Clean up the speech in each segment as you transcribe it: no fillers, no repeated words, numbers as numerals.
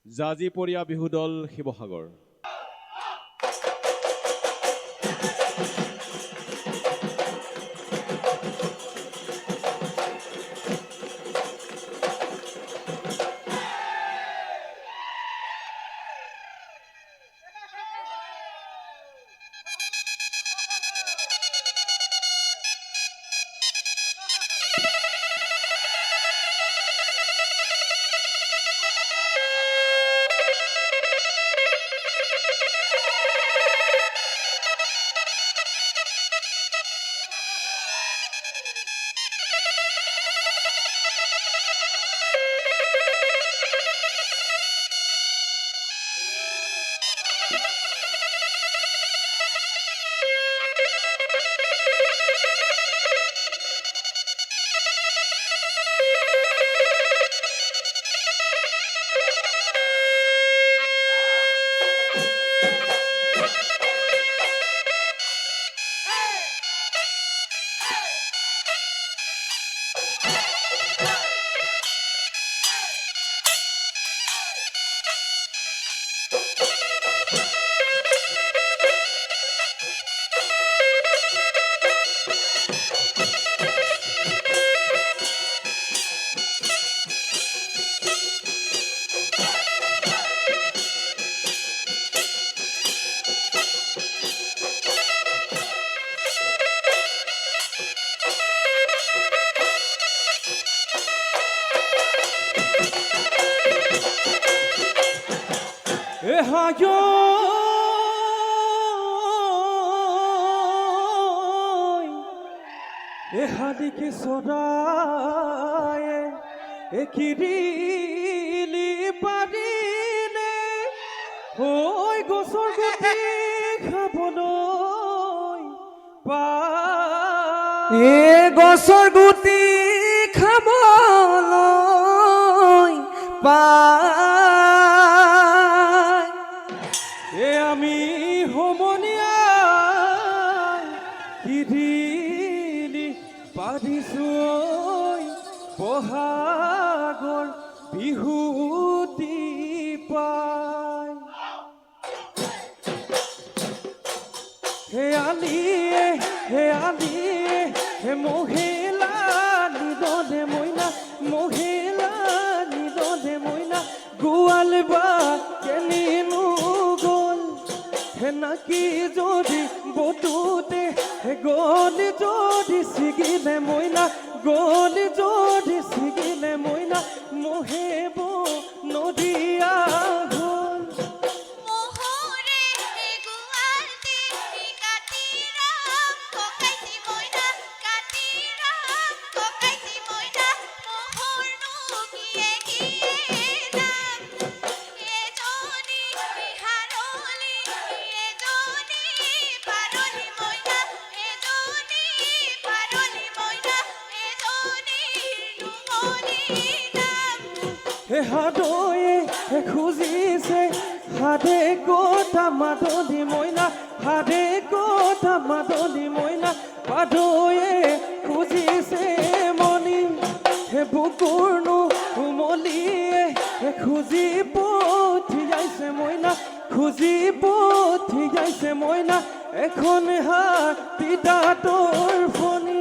জাজিপৰীয়া বিহুদল শিৱসাগৰ। এহাদিকে সদায়ে একিৰিলি পাৰিলে হৈ গছৰ গুটি খাবলৈ পায় গছৰ গুটি খাবলৈ পায় আমি সমনীয়াই কিৰিলি পাৰিছোঁ বহাগৰ বিহুতি পায় হে আলিয়ে হে মহিলা নিদনে মইনা মহিলা নিদনে মইনা গোৱাল বা কেনিনো গ'ল হে নাকি যদি বটুতে হে গলি যদি ছিগিলে মইনা গলি যদি ছিগিলে মইনা মহেব নদীয়া হ'ল হাদয়ে খুজিছে হাদে গোটা মাদলি মইনা হাদে গোটা মাদলি মইনা পাদয়ে খুজিছে মনি হে বুকুৰনো উমলিয়ে খুজি পঠিয়াইছে মইনা খুজি পঠিয়াইছে মইনা এখন হাতী দাঁতৰ ফণি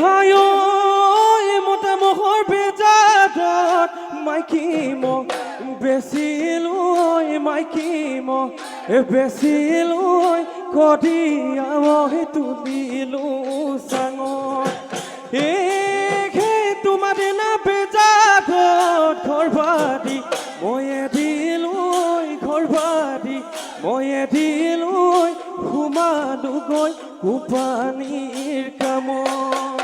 হায় মতা মহৰ বেজাৰত মাইকী মহ বেচিলো মাইকী মহ বেচিলো কদিয়া মই তুলিলো চাঙত তোমাৰ দিনা বেজাত ঘৰ বাদি ময়ে দিলৈ ঘৰ বাদি ময়ে দিলৈ সোমালোগৈ কোপানীৰ কামত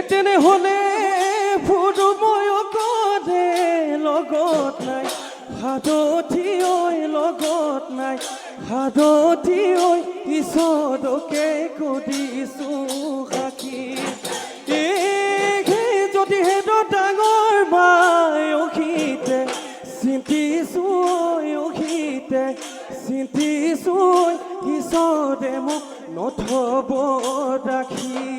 তেনেহ'লে ফুৰু মই অকলে লগত নাই হাততি ঐ লগত নাই হাততি ঐ ঈশ্বৰকে কৰিছোঁ সাক্ষী যদিহে ডাঙৰ মাই অখিতে চিন্তিছোঁ অখিতে চিন্তিছোঁ ঈশ্বৰে মোক নথব ৰাখি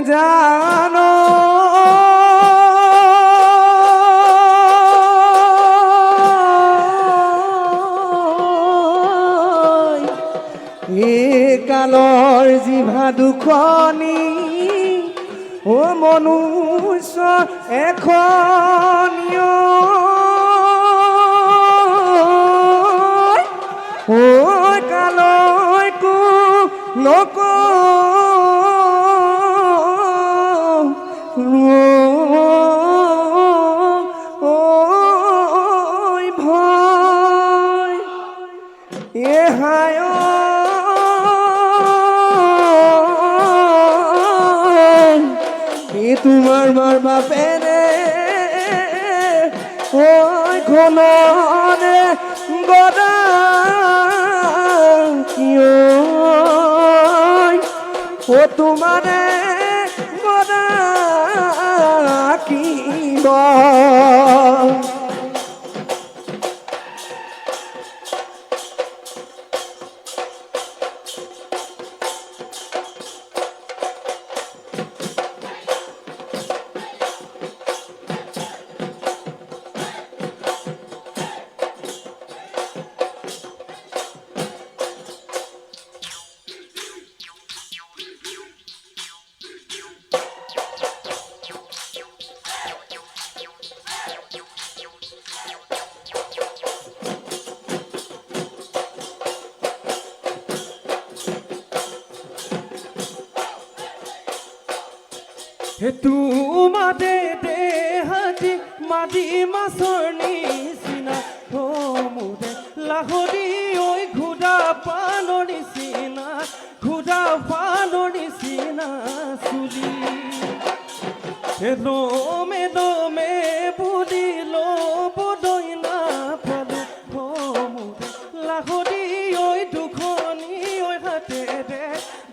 জানো কালৰ জিভা দুখনি ও মনুষ্য এখনিও ও কালৈকো নক তোমাৰ মাৰ বাপেৰে ঐ ঘননে গদা কিয় ও তোমাৰে গদা কিব তোমাৰে দেহাতি মাদি মাছৰ নিচিনা মোৰে লাহৰি ঐ ঘোদা পানৰ নিচিনা ঘোদা পানৰ নিচিনা চুলি দমে দমে বুলিল বদৈ নাপালো মোৰে লাহৰি ঐ দুখনি ঐ হাতেৰে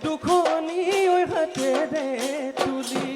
দুখনি ঐ হাতেৰে তুলি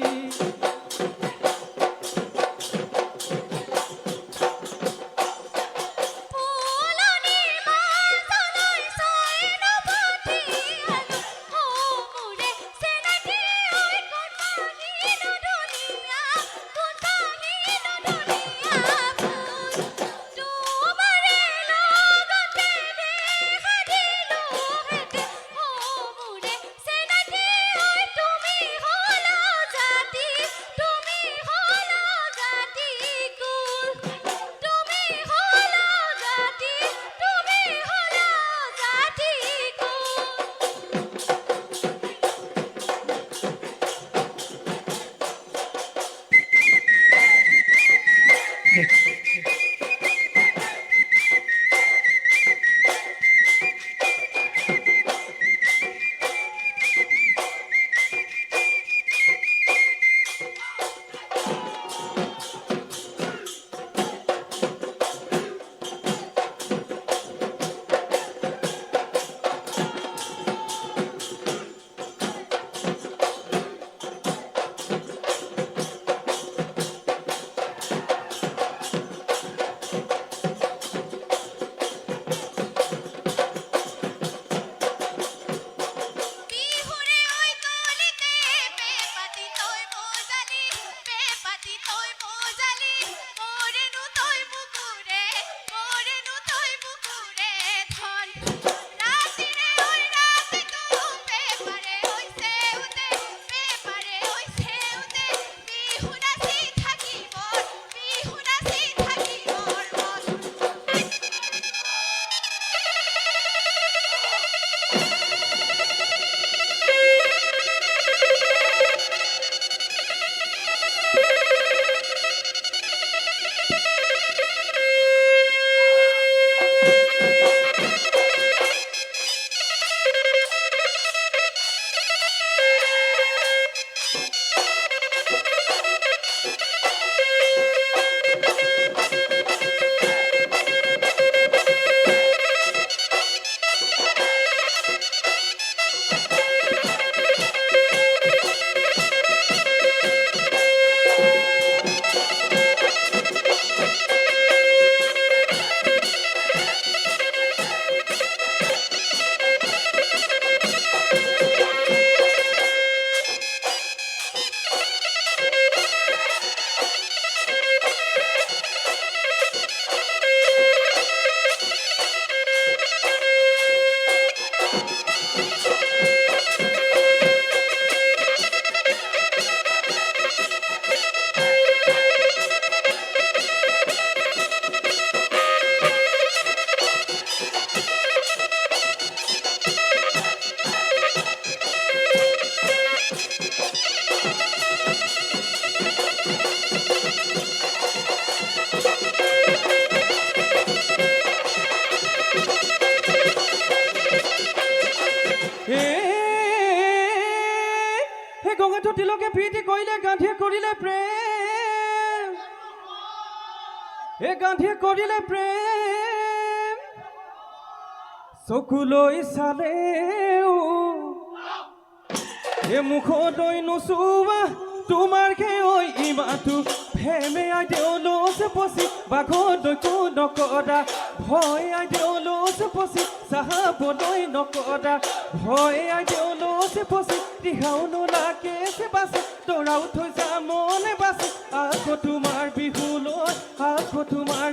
বিহুৰে ঐ কলিতে পেপাতি তই মোজালি পেপাতি তই মোজালি মোৰেনো তই বুকুৰে ধন ৰাতিৰে ঐ ৰাতিটো পেপাৰে ঐ সেউতে বিহু নাচি থাকি মোৰ মন হে গঙ্গাটো তিলকে প্ৰীতি কৰিলে গান্ধীয়ে কৰিলে প্ৰেম হে গান্ধীয়ে কৰিলে প্ৰেম চকুলৈ চালেও হে মুখলৈ নোচোৱা তোমাৰ খেই ইমানটো ভেমে আই দেউলচ পচি বাঘলৈ কো নকৰা ভয় আই দেউলচ পচি চাহাবলৈ নকৰা ভয় আই দেউলচ পচি দিহাও নোলাকে সে বাচে তৰাও থৈ যা মনে বাচে আকৌ তোমাৰ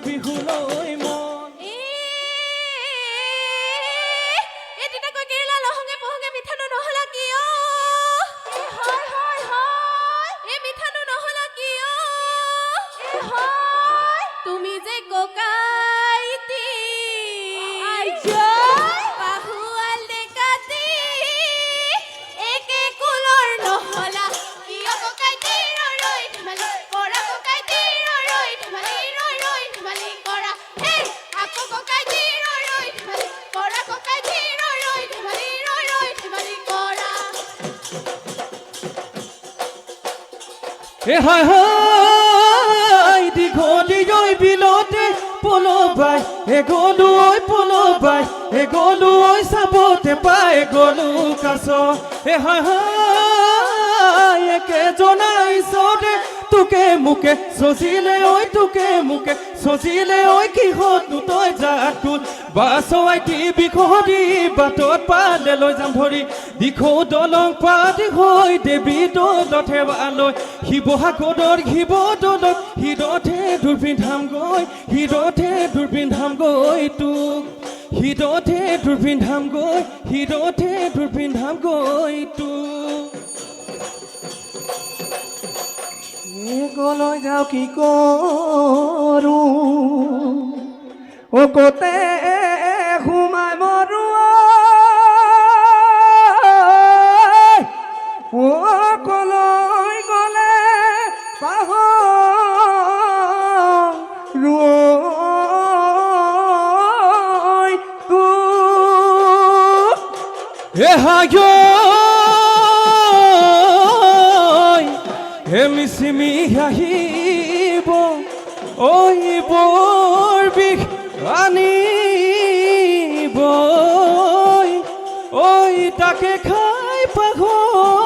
বিহুলৈ মন এদিনা কৈ কেৰেলা লহঙে পহঙে মিঠানো নহলা কিয় মিঠানো নহলা কিয় তুমি যে ককাইতি বাহুৱাল ডেকাতি একে কুলৰ নহলা কিয় ককাইতি ৰৈ ধেমালি কৰা ককাইতি ৰৈ ধেমালি কৰা হেই আকৌ ককাইতি ৰৈ ধেমালি কৰা ককাইতি ৰৈ ধেমালি কৰা হে হাই দীঘলী ঐ বিলতে পলবাই গলো ঐ পলবাই গলো ঐ চাবতে পাই গলো কাছ হে হাই একে জনাই চদে তোকে মুকে সজিলে ঐ কিহতনো তই জাতুল বাছৱাই কি বিখৰি বাটত পালে লৈ যাম ধৰি দিখৌ দলং পাতি হৈ দেৱী দলত হেৱালৈ শিৱসাগৰৰ হৃদতে দুৰ্পিন্ধাম গৈ তোক হৃদতে দুৰ্পিন্ধাম গৈ তোক গলৈ যাওঁ কি কৰো কতে সোমাই মৰো কলৈ গলে পাহৰ হায় হে মিচিমি আহিব ঐ বৰ বিষ আনিব ঐ তাকে খাই পাঘৰ